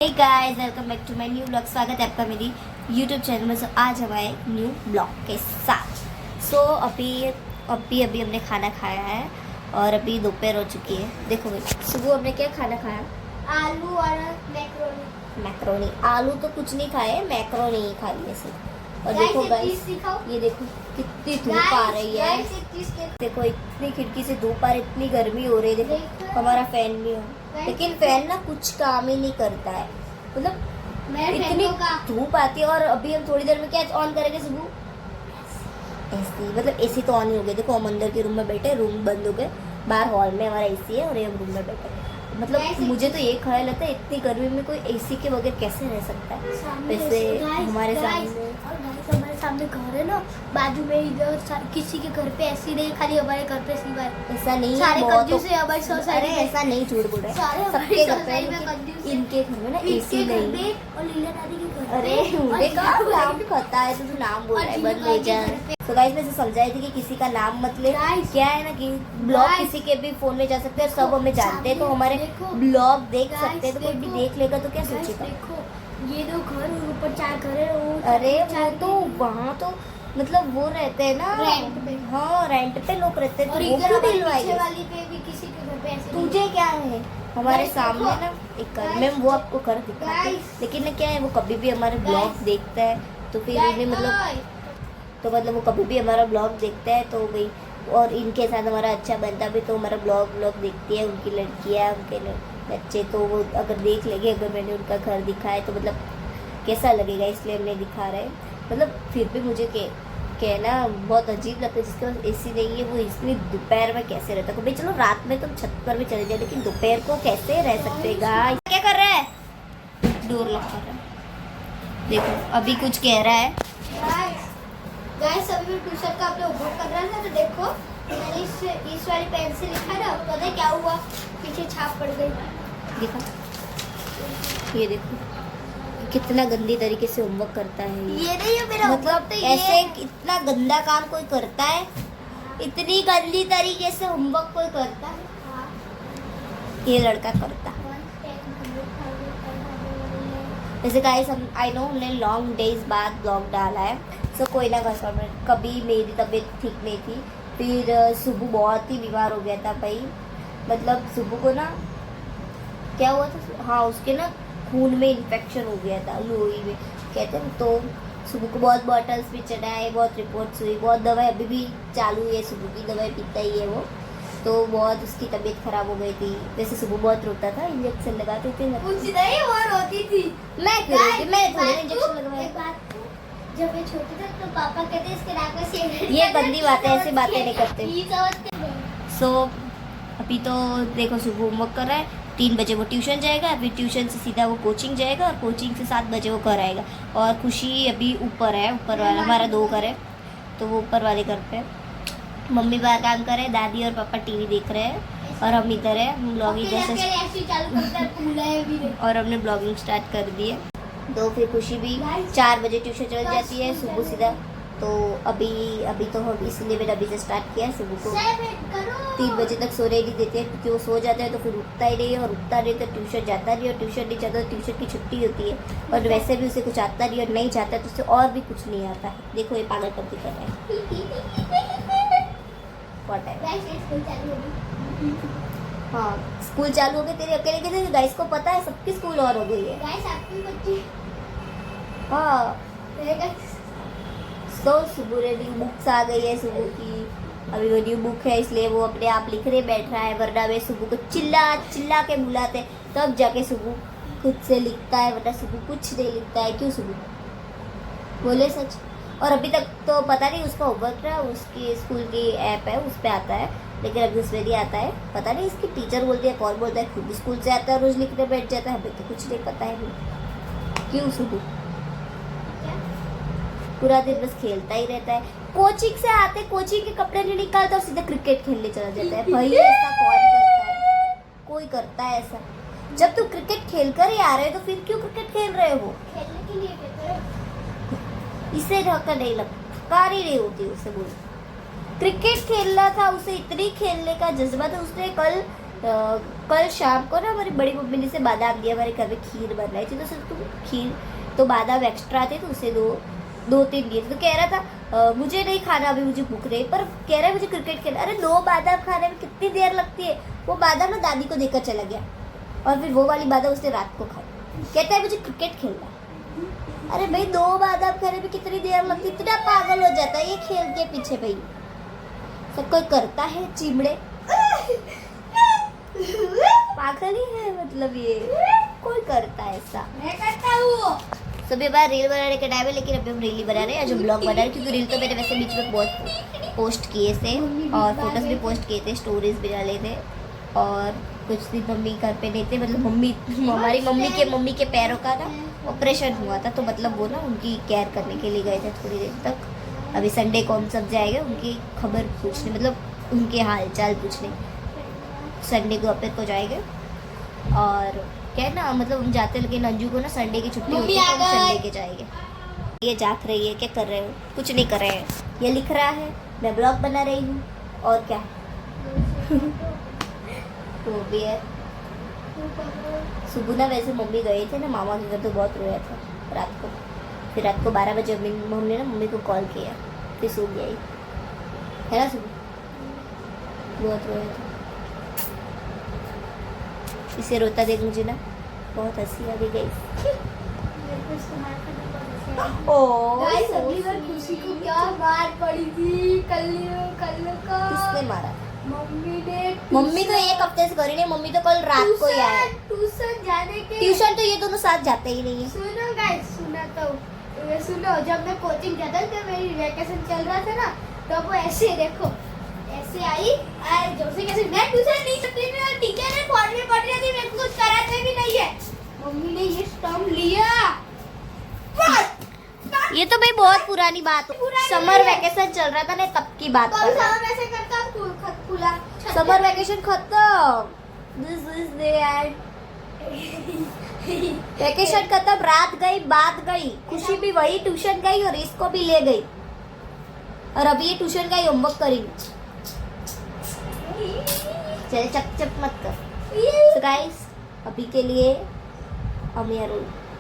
Hey guys, welcome back to my new blog. स्वागत है आपका मेरी यूट्यूब चैनल में। आज हमारे न्यू ब्लॉग के साथ अभी हमने खाना खाया है और अभी दोपहर हो चुकी है। देखो भाई, सुबह हमने क्या खाना खाया? आलू और मैक्रोनी। आलू तो कुछ नहीं खाए, मैक्रोनी ही खाई है सिर्फ। और देखो गाइस, ये देखो कितनी धूप आ रही है। देखो इतनी खिड़की से धूप आ रही, इतनी गर्मी हो रही है। देखो हमारा फैन भी है लेकिन फैन ना कुछ काम ही नहीं करता है। मतलब इतनी धूप आती है। और अभी हम थोड़ी देर में क्या ऑन करेंगे सुबह? एसी। मतलब एसी तो ऑन ही हो गए। देखो हम अंदर के रूम में बैठे, रूम बंद हो गए, बाहर हॉल में हमारा एसी है और ये हम रूम में बैठे। मतलब मुझे तो ये ख्याल आता है इतनी गर्मी में कोई एसी के बगैर कैसे रह सकता है। वैसे हमारे सामने घर है ना, बाजू में इधर किसी के घर पे ऐसी नहीं, खाली हमारे घर पे सिवाय ऐसा नहीं है। सारे बहुत कंजूस है हमारी सोसाइटी में। ऐसा नहीं, झूठ बोल रहे हैं, सबके घर पे इनके घर में ना एसी नहीं। और लीला दादी के घर अरे मुझे का नाम पता है, तो नाम बोल रहा है बंद हो जाए। तो गाइस मैं समझाई थी कि किसी का नाम मत ले। क्या है ना कि ब्लॉग किसी के भी फोन में जा सकते हैं, सब हमें जानते हैं, तो हमारे ब्लॉग देख सकते हैं। तो कोई भी देख लेगा तो क्या सोचेगा? ये दो घर ऊपर 4 घर है। अरे वो तो वहाँ तो मतलब वो रहते हैं ना रेंट पे। हाँ, रेंट पे लोग रहते हैं, और तो वो क्यों दिलवाएंगे? वाली पे भी किसी के घर पे ऐसे तुझे क्या है? हमारे सामने ना एक घर में वो आपको घर दिखाते हैं, लेकिन ना क्या है, वो कभी भी हमारे ब्लॉग देखता है तो फिर उन्हें मतलब वो कभी भी हमारा ब्लॉग देखता है तो भाई, और इनके साथ हमारा अच्छा बनता भी तो हमारा ब्लॉग देखती है। उनकी लड़कियाँ, उनके बच्चे, तो वो अगर देख लेंगे, अगर मैंने उनका घर दिखाया तो मतलब कैसा लगेगा, इसलिए हमने दिखा रहे हैं। मतलब फिर भी मुझे कहना बहुत अजीब लगता है जिसके पास एसी नहीं है, वो इसलिए दोपहर में कैसे रहता है। भाई चलो रात में तुम छत पर भी चले जाए, लेकिन दोपहर को कैसे रह सकते गाइस? क्या कर रहा है? डोर लॉक कर रहा है। देखो अभी कुछ कह रहा है। गाइस अभी मैं ट्यूशन का अपने होमवर्क कर रहा था, तो देखो मैंने इस वाली पेन से लिखा ना, पता है क्या हुआ? पीछे छाप पड़ गई। देखा, ये देखो कितना गंदी तरीके से होमवर्क करता है ये नहीं है मेरा मतलब तो ऐसे इतना गंदा काम कोई करता है? इतनी गंदी तरीके से होमवर्क कोई करता है? ये लड़का करता है। वैसे गाइस हम आई नो हमने लॉन्ग डेज बाद ब्लॉग डाला है, सो कोई ना कभी मेरी तबीयत ठीक नहीं थी, फिर सुबह बहुत ही बीमार हो गया था भाई। मतलब सुबह को ना क्या हुआ था, हाँ उसके ना खून में इन्फेक्शन हो गया था, लोई में कहते हैं। तो सुबह को बहुत बॉटल्स भी चढ़ाए, बहुत रिपोर्ट्स हुई, बहुत दवाई अभी भी चालू है, सुबह की दवाई पीता ही है वो। तो बहुत उसकी तबीयत खराब हो गई थी। वैसे सुबह बहुत रोता था, इंजेक्शन लगाते थे। नहीं वो रोती थी। मैं क्यों रोती? मैं थोड़ी इंजेक्शन लगवाया। जब मैं छोटी थी तो पापा कहते इसके नाक में सिगरेट। ये गंदी बातें, ऐसी बातें नहीं करते। सो अभी तो देखो सुबह होमवर्क कर रहा है, 3 बजे वो ट्यूशन जाएगा, फिर ट्यूशन से सीधा वो कोचिंग जाएगा और कोचिंग से 7 बजे वो घर आएगा। और खुशी अभी ऊपर है, ऊपर वाला हमारा 2 घर है, तो वो ऊपर वाले घर पे मम्मी बाहर काम कर रहे हैं, दादी और पापा टीवी देख रहे हैं और हम इधर है। हम ब्लॉगिंग और हमने ब्लॉगिंग स्टार्ट कर दी है। तो फिर खुशी भी 4 बजे ट्यूशन चल जाती है सुबह सीधा। तो अभी तो हम इसलिए मैंने अभी से स्टार्ट किया है। सुबह को 3 बजे तक सोने नहीं देते हैं, क्योंकि वो सो जाता है तो फिर उठता ही नहीं है, और उठता नहीं तो ट्यूशन जाता नहीं, और ट्यूशन नहीं जाता तो ट्यूशन की छुट्टी होती है, और वैसे भी उसे कुछ आता नहीं और नहीं जाता है तो उससे और भी कुछ नहीं आता है। देखो ये पागल करती कर रहा है। हाँ स्कूल चालू हो गई, तेरी अकेले के थे गाइस को पता है, सबकी स्कूल और हो गई है। हाँ तो सुबह रीडिंग बुक्स आ गई है सुबह की। अभी वो न्यू बुक है इसलिए वो अपने आप लिखने बैठ रहा है, वरना वे सुबह को चिल्ला के बुलाते तब जाके सुबह खुद से लिखता है, वरना सुबह कुछ नहीं लिखता है। क्यों सुबह बोले सच? और अभी तक तो पता नहीं उसका होमवर्क रहा, उसकी स्कूल की ऐप है उस पर आता है, लेकिन अभी उसमें नहीं आता है। पता नहीं इसकी टीचर बोलती है, कौन बोलता है, खुद स्कूल से आता है रोज लिखने बैठ जाता है, हमें तो कुछ नहीं पता है। क्यों सुबह पूरा दिन बस खेलता ही रहता है। कोचिंग से आते कोचिंग के कपड़े नहीं निकालता और सीधा क्रिकेट खेलने चला जाता है। भाई ऐसा कौन करता है? कोई करता है ऐसा? जब तुम क्रिकेट खेल कर ही आ रहे हो तो फिर क्यों क्रिकेट खेल रहे हो? खेलने के लिए इससे धक्का नहीं लगता, कार ही नहीं होती उसे। बोल क्रिकेट खेलना था उसे, इतनी खेलने का जज्बा था, उसने कल कल शाम को ना हमारी बड़ी मम्मी ने से बादाम दिया, हमारे घर में खीर बन रही थी, तो सिर्फ तुम खीर तो बादाम एक्स्ट्रा थे, तो उसे दो तीन दिए थे। तो कह रहा था मुझे नहीं खाना, अभी मुझे भूख रही, पर कह रहा है मुझे क्रिकेट खेलना। अरे 2 बादाम खाने में कितनी देर लगती है। वो बादाम ना दादी को देकर चला गया, और फिर वो वाली बादाम उसने रात को खाई। कहता है मुझे क्रिकेट खेलना है। अरे भाई 2 बादाम खाने में कितनी देर लगती, इतना पागल हो जाता है ये खेल के पीछे। भाई सब कोई करता है, चिमड़े पागल ही है, मतलब ये कोई करता है ऐसा। मैं करता हूँ। सभी बार रील बनाने का टाइम है, लेकिन अभी हम रील ही बना रहे हैं, आज हम ब्लॉग बना रहे हैं, क्योंकि रील तो मैंने वैसे बीच में बहुत पोस्ट किए थे, और फोटोज भी पोस्ट किए थे, स्टोरीज भी डाले थे। और कुछ दिन मम्मी घर पे नहीं थे, मतलब हमारी मम्मी के पैरों का ना ऑपरेशन हुआ था, तो मतलब वो ना उनकी केयर करने के लिए गए थे थोड़ी देर तक। अभी संडे को हम सब जाएंगे उनकी खबर पूछने, मतलब उनके हाल चाल पूछने। संडे को अपने को जाएंगे, और क्या है ना, मतलब हम जाते, लेकिन अंजू को ना संडे की छुट्टी होती है, तो हम संडे के जाएंगे। ये जाग रही है, क्या कर रहे हो? कुछ नहीं कर रहे हैं, ये लिख रहा है, मैं ब्लॉग बना रही हूँ, और क्या तो भी है। सुबह ना वैसे मम्मी गए थे ना मामा के घर, तो बहुत रोया था रात को। फिर रात को 12 बजे मम्मी ने मम्मी को कॉल किया, फिर सो गया है ना। सुबह बहुत रोया था, इसे रोता देख मुझे ना बहुत हंसी आ गई। गाइस अगली बार खुशी को क्या मार पड़ी थी कल को। किसने मारा? मम्मी तो 1 हफ्ते से करी नहीं, मम्मी तो कल रात को ही आए। ट्यूशन जाने के ट्यूशन तो ये दोनों साथ जाते ही नहीं है। सुनो गाइस, सुनो जब मैं कोचिंग जाता था, मेरी वैकेशन चल रहा था ना, तो वो ऐसे देखो ऐसे आई जोशी कैसे। मैं ट्यूशन नहीं सकती, टीचर ने पढ़ रही थी, मेरे को कुछ कराते भी नहीं है। मम्मी ने ये स्टम्प लिया। ये तो भाई बहुत पुरानी बात है, समर वैकेशन चल रहा था ना, तब की बात कर रहा हूं। ऐसे करता खुला समर वैकेशन खत्म, this is the end. Vacation खत्म, रात गई, बात गई, खुशी भी वही ट्यूशन गई और इसको भी ले गई, और अभी ये ट्यूशन गई, होमवर्क करेंगे। चले चप मत कर। So guys, अभी के लिए हम यार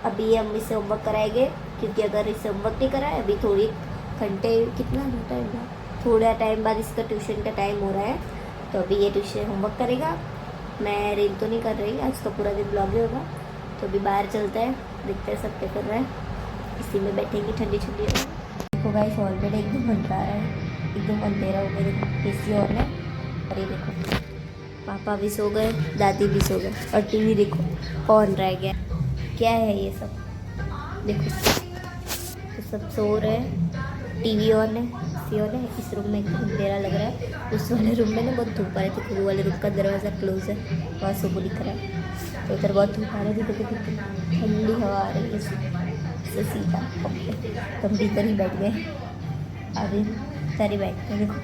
अभी हम इसे होमवर्क कराएंगे, क्योंकि अगर इसे होमवर्क नहीं कराए, अभी थोड़ी घंटे कितना टाइम बाद, थोड़ा टाइम बाद इसका ट्यूशन का टाइम हो रहा है, तो अभी ये ट्यूशन होमवर्क करेगा। मैं रील तो नहीं कर रही, आज तो पूरा दिन ब्लॉग ही होगा। तो अभी बाहर चलते हैं, देखते हैं सब क्या कर रहे हैं, इसी में बैठेंगे, ठंडी ठंडी। देखो गाइस ऑलरेडी एकदम अंधेरा है, एकदम अंधेरा हो गया। देखो एसी ऑन है, और ये देखो पापा भी सो गए, दादी भी सो गए, और टीवी देखो ऑन रह गया। क्या है ये सब? देखो तो सब सो रहे हैं, टीवी ऑन है, एसी ऑन है। इस रूम में एकदम अंधेरा लग रहा है, उस वाले रूम में ना बहुत धूप आ रही थी, वो वाले रूम का दरवाज़ा क्लोज है, वहाँ सुबह दिख रहा है, तो उधर बहुत धूप आ रही थी। तो ठंडी हवा आ रही है इससे सीधा, तो हम भीतर ही बैठ गए, अभी सारी बैठ गए। देखो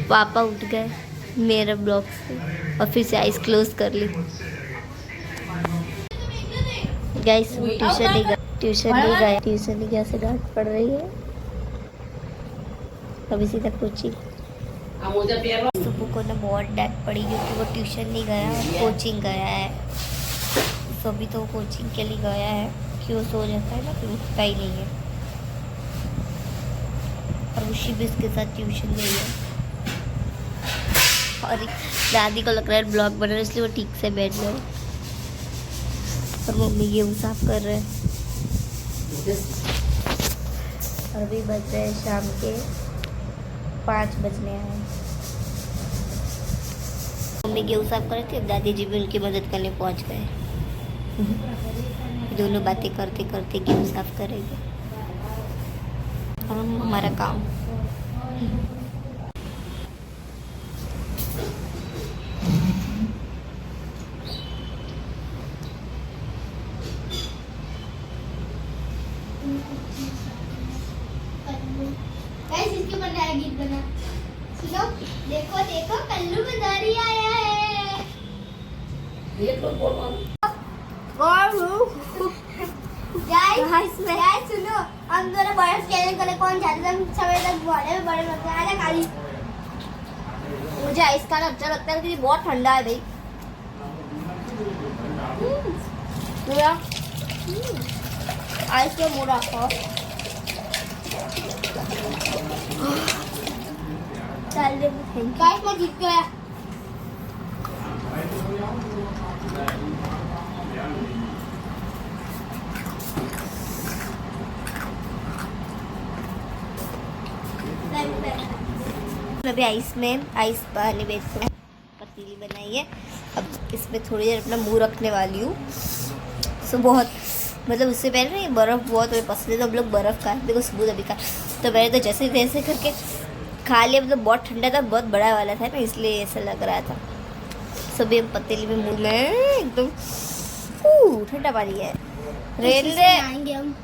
पापा उठ गए मेरा ब्लॉग से, और फिर से आइज क्लोज कर ली। गाइस ट्यूशन नहीं गया से डांट पड़ रही है, अभी सीधा कोचिंग। सुबह को ना बहुत डांट पड़ी, क्योंकि वो ट्यूशन नहीं गया और कोचिंग गया है। तो अभी तो कोचिंग के लिए गया है, क्यों सो जाता है ना, फिर उठता ही नहीं है, और उसी भी इसके साथ ट्यूशन गई है। और दादी को लग रहा है ब्लॉग बना रहे, इसलिए वो ठीक से बैठ गए, और मम्मी गेहूँ साफ कर रहे हैं। और अभी बज रहे हैं शाम के 5 बजने आए। मम्मी गेहूँ साफ कर रही थी, अब दादी जी भी उनकी मदद करने पहुंच गए। दोनों बातें करते करते गेहूँ साफ करेंगे, और हमारा काम। गाइस इसके ऊपर नया गीत बना, सुनो। देखो देखो कल्लू मदारी आया है। गाइस सुनो, हम दोनों बड़े स्केल करने कौन जाते थे, सवेरे तक बड़े बड़े लगते हैं। आजा काली, मुझे आइस खाना अच्छा लगता है, लेकिन बहुत ठंडा है भाई, पूरा आइस में मुँह रखो। गाइस मैं जीत गया। अभी आइस पानी बेच रहे हैं। पतीली बनाई है, अब इसमें थोड़ी देर अपना मुंह रखने वाली हूँ। सो बहुत मतलब उससे पहले ना बर्फ़ बहुत हमें पसंद है, तो हम लोग बर्फ़ खाते। देखो सबूत अभी का तो मैंने तो जैसे तैसे करके खा लिया। मतलब बहुत ठंडा था, बहुत बड़ा वाला था ना, इसलिए ऐसा लग रहा था। सभी हम पतीली में मुँह में एकदम ठंडा पानी है। रेलवे आएंगे हम।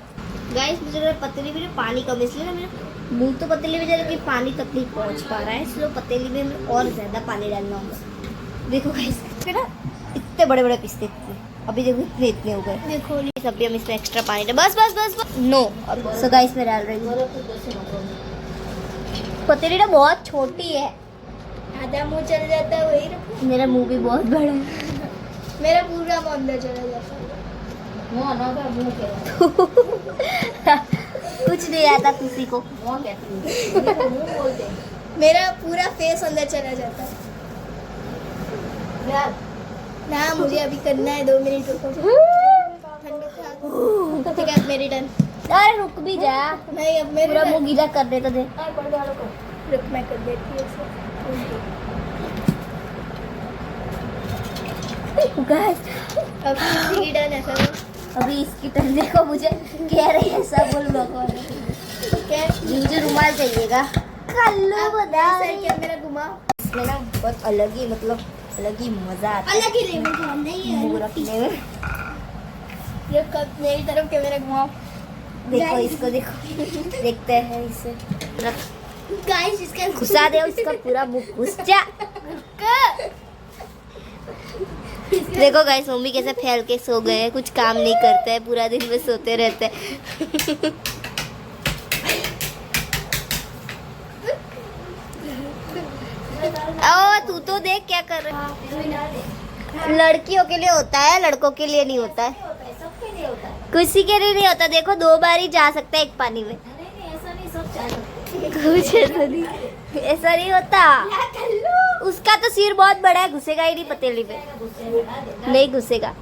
गाइस मुझे लग रहा है पतीली में पानी कम, इसलिए ना मेरा मुँह तो पतीली में जा रहा है, लेकिन पानी तक नहीं पहुँच पा रहा है। इसलिए पतीली में हमें और ज़्यादा पानी डालना होगा। देखो गाइस फिर ना इतने बड़े बड़े पिस्ते थे, अभी देखो इतने हो गए। देखो अभी हम इसमें एक्स्ट्रा पानी डाल बस नो। अब सो गाइस मैं डाल रही हूँ। पतीली ना बहुत छोटी है, आधा मुंह चल जाता है वही रखो। मेरा मुँह भी बहुत बड़ा है। मेरा पूरा मुंह अंदर चला जाता है। कुछ नहीं आता किसी को। मेरा पूरा फेस अंदर चला जाता है ना। मुझे अभी करना है, 2 मिनट रुको। ठीक है मेरी टर्न। अरे रुक भी जा, नहीं अब मेरी पूरा मुंह गीला कर दे तो दे। रुक मैं कर देती हूँ। गाइस अब किसी की टर्न है सर। अभी इसकी टर्न। देखो मुझे कह रही है सब बोल रहा क्या मुझे रुमाल चाहिएगा। कल्लू बता सर क्या मेरा घुमा। इसमें ना बहुत अलग ही मतलब अलग ही मजा आता है अलग ही लेवल का नहीं है। मुंह रखने में। ये कब मेरी तरफ कैमरा घुमाओ। देखो Guys. इसको देखो, देखते हैं इसे। रख गाइस इसका घुसा दे इसका पूरा मुंह घुस जा। देखो गाइस मम्मी कैसे फैल के सो गए हैं, कुछ काम नहीं करते हैं, पूरा दिन में सोते रहते हैं। ओ तू तो देख क्या कर रहा है। लड़कियों के लिए होता है, लड़कों के लिए नहीं होता है। किसी के लिए नहीं होता। देखो 2 बार ही जा सकता है एक पानी में। कुछ ऐसा नहीं, ऐसा नहीं होता। उसका तो सिर बहुत बड़ा है, घुसेगा ही नहीं पतीली में। नहीं घुसेगा।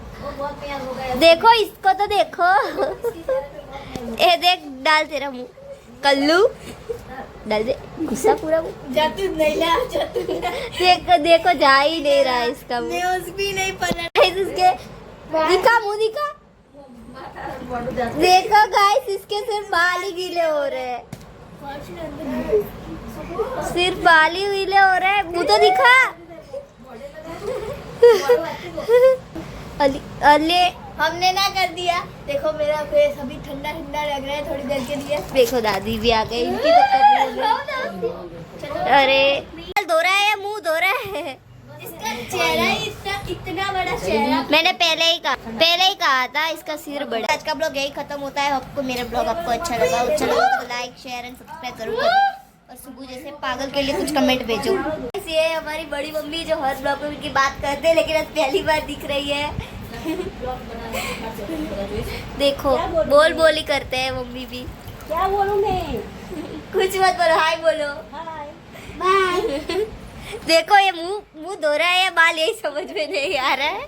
देखो इसको तो देखो। ए देख डाल तेरा मुंह। कल्लू डाल दे, घुसा पूरा मुंह। जातू नहीं ला जातू। देखो देखो जा ही नहीं रहा है इसका मुंह। न्यूज़ भी नहीं पढ़ा। इसके दिखा मुंह दिखा। देखो गाइस इसके सिर्फ बाल ही गीले हो रहे हैं, सिर्फ बाल ही गीले हो रहे हैं। मुंह तो दिखा। अले हमने ना कर दिया। देखो मेरा फेस अभी ठंडा ठंडा लग रहा है थोड़ी देर के लिए। देखो दादी भी आ गई, इनकी तो अरे धो रहा है या मुंह धो रहा है। इसका चेहरा ही इतना बड़ा चेहरा। मैंने पहले ही कहा था इसका सिर बड़ा। आज का ब्लॉग यही खत्म होता है। आपको मेरा ब्लॉग आपको अच्छा लगा तो लाइक शेयर एंड सब्सक्राइब जरूर करें, और सुबह जैसे पागल के लिए कुछ कमेंट भेजो। ये हमारी बड़ी मम्मी जो हर ब्लॉग में उनकी बात करते हैं, लेकिन आज पहली बार दिख रही है। देखो बोल ही करते हैं मम्मी भी। क्या बोलूं मैं? कुछ मत बोलो, हाय बोलो। बाय। देखो ये मुंह धो रहा है या बाल, यही समझ में नहीं आ रहा है।